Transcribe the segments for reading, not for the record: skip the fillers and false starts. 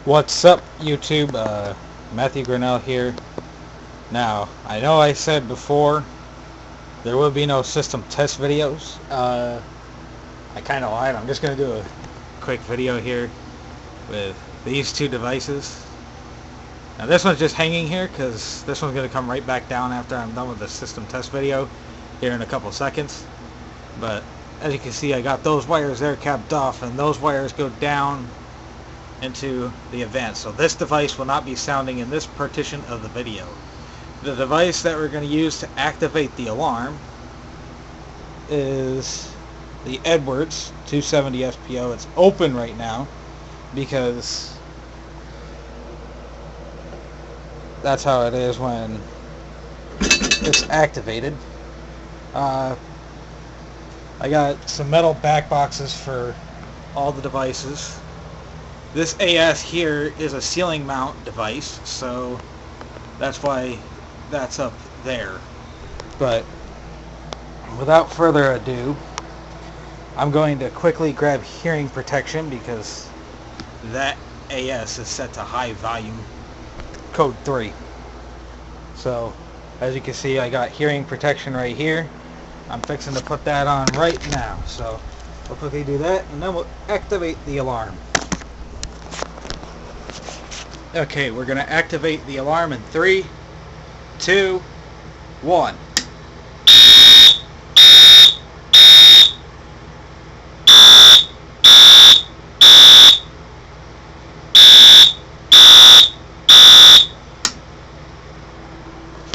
What's up, YouTube? Matthew Grinnell here. Now, I know I said before there will be no system test videos. I kind of lied. I'm just going to do a quick video here with these two devices. Now, this one's just hanging here because this one's going to come right back down after I'm done with the system test video here in a couple seconds. But as you can see, I got those wires there capped off, and those wires go down into the advanced. So this device will not be sounding in this partition of the video. The device that we're going to use to activate the alarm is the Edwards 270 SPO. It's open right now because that's how it is when it's activated. I got some metal back boxes for all the devices. This AS here is a ceiling mount device, so that's why that's up there. But without further ado, I'm going to quickly grab hearing protection because that AS is set to high volume code 3. So as you can see, I got hearing protection right here. I'm fixing to put that on right now. So we'll quickly do that and then we'll activate the alarm. Okay, we're going to activate the alarm in 3, 2, 1.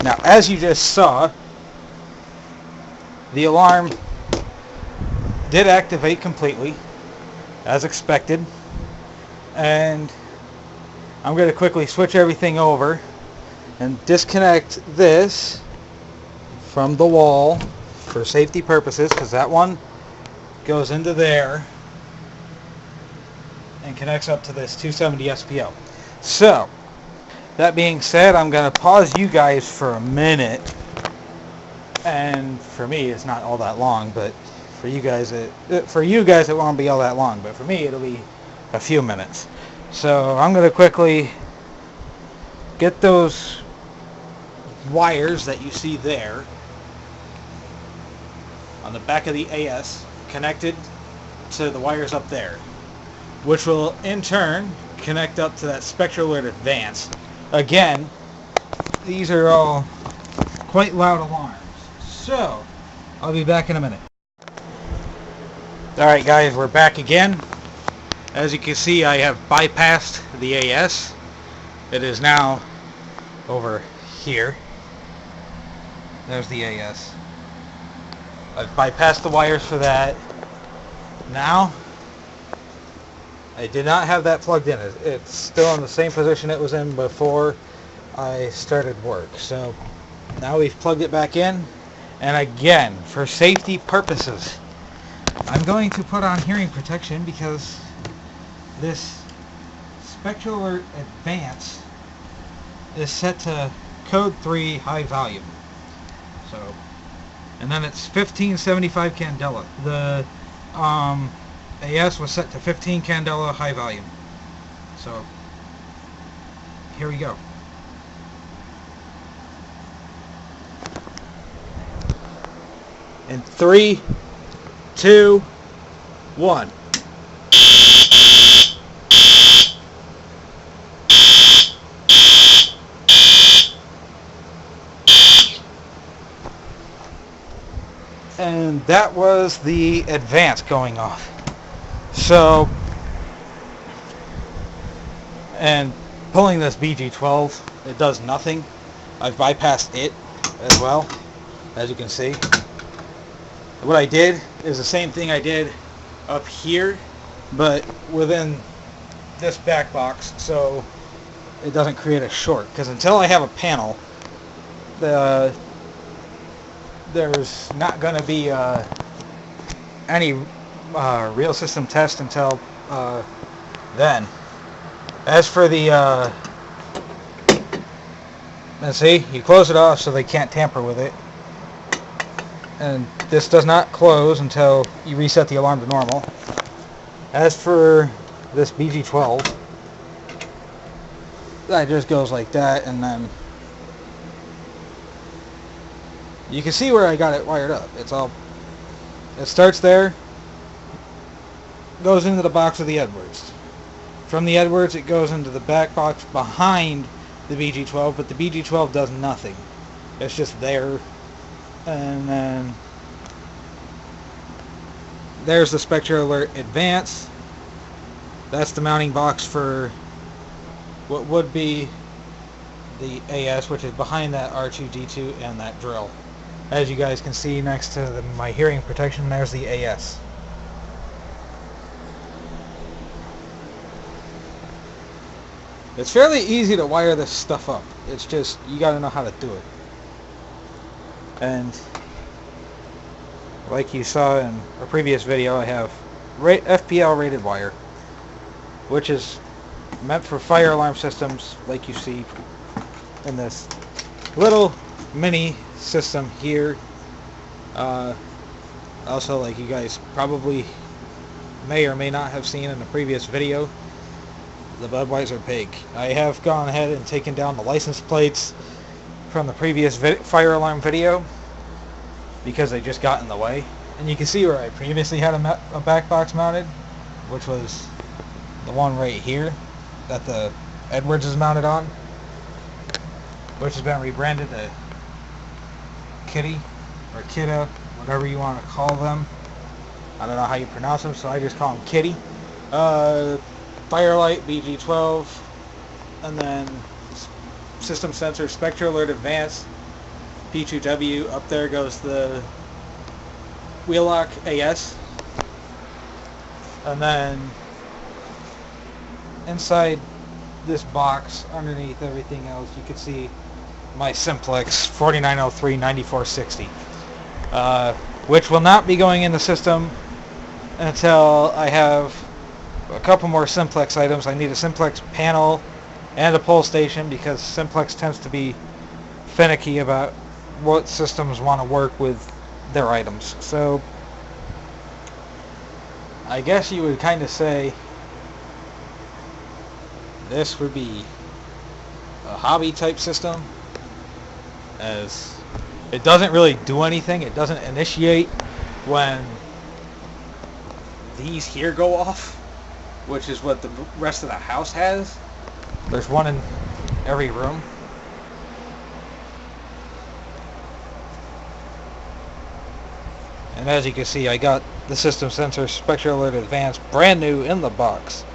Now, as you just saw, the alarm did activate completely, as expected, and I'm going to quickly switch everything over and disconnect this from the wall for safety purposes, because that one goes into there and connects up to this 270 SPO. So, that being said, I'm going to pause you guys for a minute, and for me it's not all that long, but for you guys it won't be all that long, but for me it'll be a few minutes. So I'm going to quickly get those wires that you see there on the back of the AS connected to the wires up there, which will in turn connect up to that Spectral Alert Advance. Again, these are all quite loud alarms, so I'll be back in a minute. Alright guys, we're back again. As you can see, I have bypassed the AS. It is now over here. There's the AS. I've bypassed the wires for that. Now, I did not have that plugged in. It's still in the same position it was in before I started work. So now we've plugged it back in. And again, for safety purposes, I'm going to put on hearing protection because this Spectral Alert Advance is set to code 3 high volume. So, and then it's 1575 candela. The AS was set to 15 candela high volume. So here we go. In 3, 2, 1. And that was the Advance going off. So, and pulling this BG12, it does nothing. I've bypassed it as well, as you can see. What I did is the same thing I did up here, but within this back box, so it doesn't create a short. Because until I have a panel, there's not going to be any real system test until then. As for the let's see, you close it off so they can't tamper with it, and this does not close until you reset the alarm to normal. As for this BG12, that just goes like that, and then you can see where I got it wired up. It starts there, goes into the box of the Edwards. From the Edwards, it goes into the back box behind the BG12, but the BG12 does nothing. It's just there. And then there's the Spectre Alert Advance. That's the mounting box for what would be the AS, which is behind that R2-D2 and that drill. As you guys can see next to my hearing protection, there's the AS. It's fairly easy to wire this stuff up. It's just, you gotta know how to do it. And like you saw in a previous video, I have FPL rated wire, which is meant for fire alarm systems like you see in this little mini system here. Also, like you guys probably may or may not have seen in a previous video, the Budweiser pig. I have gone ahead and taken down the license plates from the previous fire alarm video because they just got in the way. And you can see where I previously had a back box mounted, which was the one right here that the Edwards is mounted on, which has been rebranded to Kitty or Kidda, whatever you want to call them. I don't know how you pronounce them, so I just call them Kitty. Firelight BG12, and then system sensor Spectre Alert Advanced P2W. Up there goes the Wheelock AS, and then inside this box, underneath everything else, you can see my Simplex 4903-9460, which will not be going in the system until I have a couple more Simplex items. I need a Simplex panel and a pull station because Simplex tends to be finicky about what systems want to work with their items. So I guess you would kind of say this would be a hobby type system, as it doesn't really do anything. It doesn't initiate when these here go off, which is what the rest of the house has. There's one in every room. And as you can see, I got the system sensor Spectre Alert Advanced brand new in the box.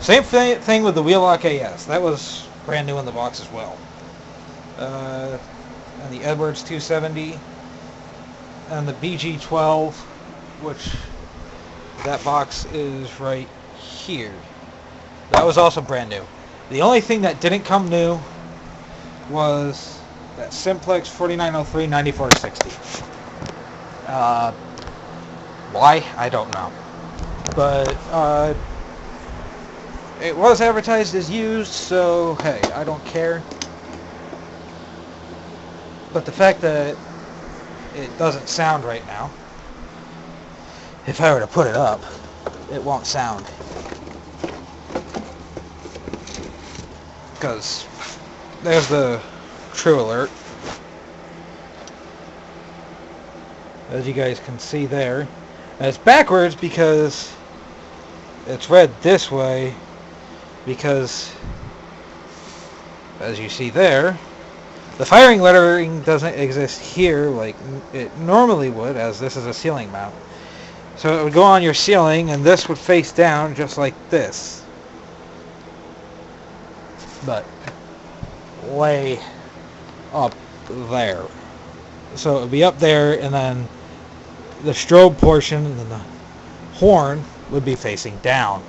Same thing with the Wheelock AS. That was brand new in the box as well. And the Edwards 270 and the BG12, which that box is right here. That was also brand new. The only thing that didn't come new was that Simplex 4903-9460. Why? I don't know. But it was advertised as used, so hey, I don't care. But the fact that it doesn't sound right now, if I were to put it up, it won't sound. Because there's the True Alert. As you guys can see there. And it's backwards because it's read this way, because as you see there, the firing lettering doesn't exist here like it normally would, as this is a ceiling mount. So it would go on your ceiling, and this would face down just like this. But way up there. So it would be up there, and then the strobe portion and then the horn would be facing down.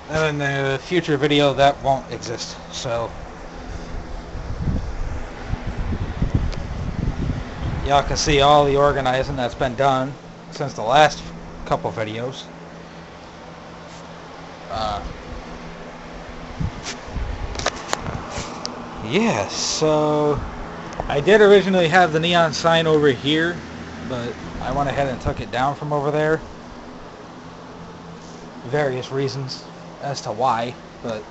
And in the future video, that won't exist. So y'all can see all the organizing that's been done since the last couple videos. Yeah, so I did originally have the neon sign over here, but I went ahead and took it down from over there. Various reasons as to why, but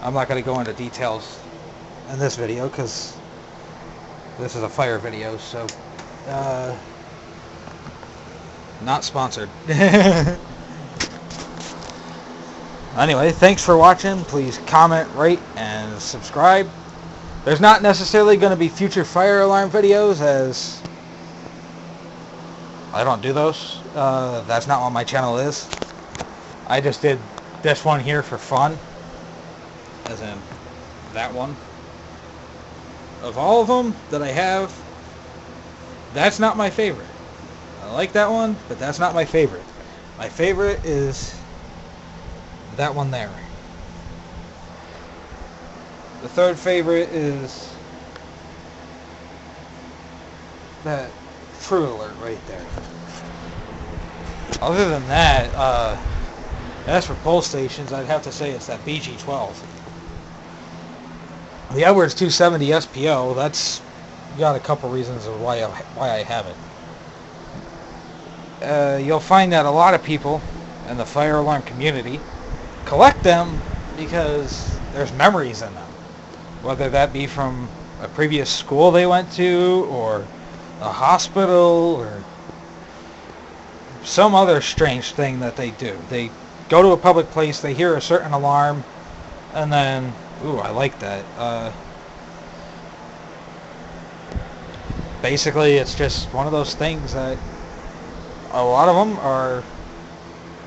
I'm not going to go into details in this video because this is a fire video, so not sponsored. Anyway, thanks for watching. Please comment, rate, and subscribe. There's not necessarily going to be future fire alarm videos, as I don't do those. That's not what my channel is. I just did this one here for fun, as in that one. Of all of them that I have, that's not my favorite. I like that one, but that's not my favorite. My favorite is that one there. The third favorite is that True Alert right there. Other than that, as for pole stations, I'd have to say it's that BG12. The Edwards 270 SPO, that's got a couple reasons of why I have it. You'll find that a lot of people in the fire alarm community collect them because there's memories in them. Whether that be from a previous school they went to, or a hospital, or some other strange thing that they do. They go to a public place, they hear a certain alarm, and then, ooh, I like that. Basically, it's just one of those things that a lot of them are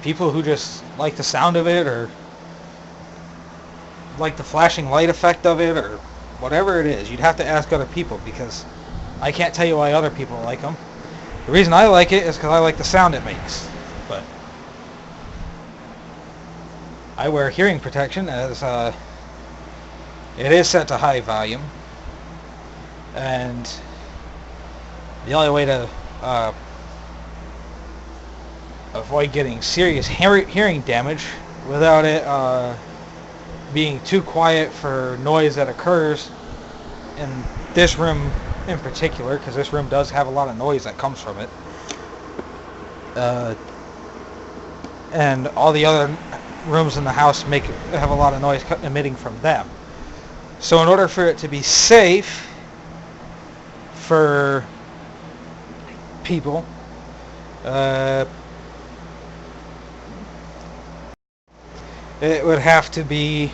people who just like the sound of it, or like the flashing light effect of it, or whatever it is. You'd have to ask other people, because I can't tell you why other people like them. The reason I like it is because I like the sound it makes. But I wear hearing protection, as it is set to high volume, and the only way to avoid getting serious hearing damage without it being too quiet for noise that occurs in this room in particular, because this room does have a lot of noise that comes from it, and all the other rooms in the house have a lot of noise emitting from them. So in order for it to be safe for people, it would have to be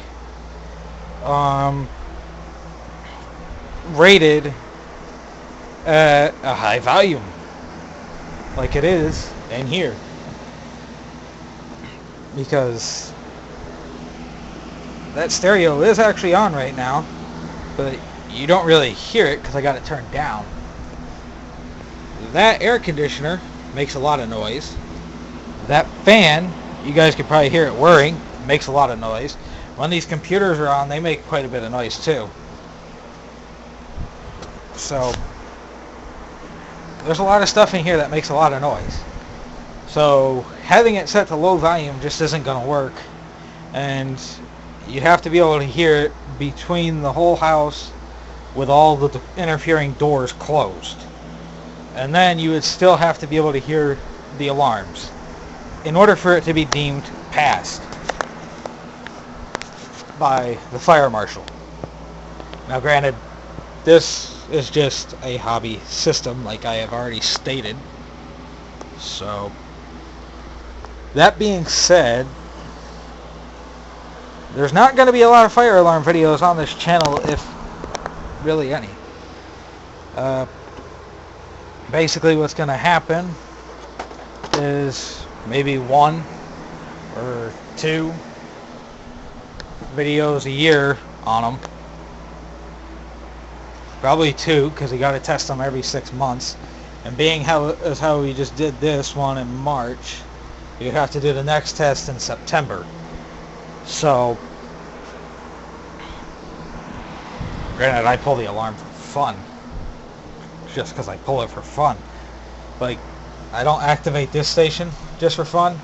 rated at a high volume, like it is in here, because that stereo is actually on right now, but you don't really hear it because I got it turned down. That air conditioner makes a lot of noise. That fan, you guys could probably hear it whirring, makes a lot of noise. When these computers are on, they make quite a bit of noise too. So there's a lot of stuff in here that makes a lot of noise. So having it set to low volume just isn't going to work, and you have to be able to hear it between the whole house with all the interfering doors closed, and then you would still have to be able to hear the alarms in order for it to be deemed passed by the fire marshal. Now granted, this is just a hobby system, like I have already stated. So that being said, there's not going to be a lot of fire alarm videos on this channel, if really any. Basically what's going to happen is maybe 1 or 2 videos a year on them. Probably 2, because we got to test them every 6 months. And being how we just did this one in March, you have to do the next test in September. So, granted, I pull the alarm for fun, just because I pull it for fun. Like, I don't activate this station just for fun.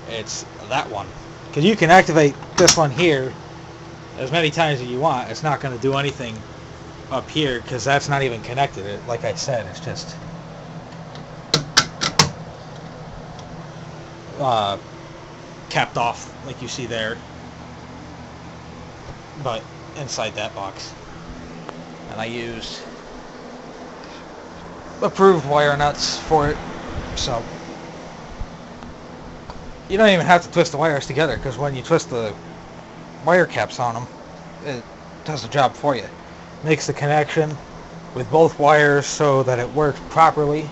It's that one, because you can activate this one here as many times as you want. It's not going to do anything up here, because that's not even connected. Like I said, it's just capped off like you see there, but inside that box. And I used approved wire nuts for it, so you don't even have to twist the wires together, because when you twist the wire caps on them, it does the job for you. Makes the connection with both wires so that it works properly.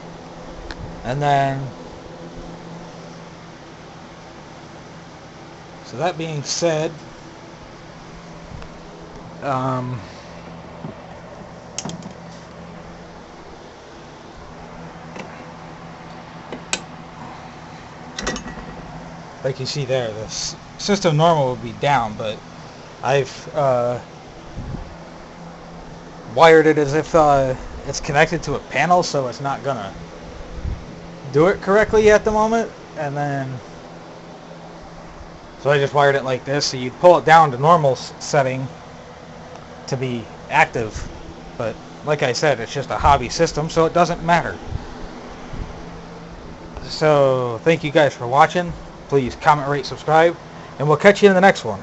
And then, so that being said, like you see there, this system normal would be down, but I've wired it as if it's connected to a panel, so it's not gonna do it correctly at the moment. And then, so I just wired it like this, so you'd pull it down to normal setting to be active, but like I said, it's just a hobby system, so it doesn't matter. So thank you guys for watching. Please comment, rate, subscribe, and we'll catch you in the next one.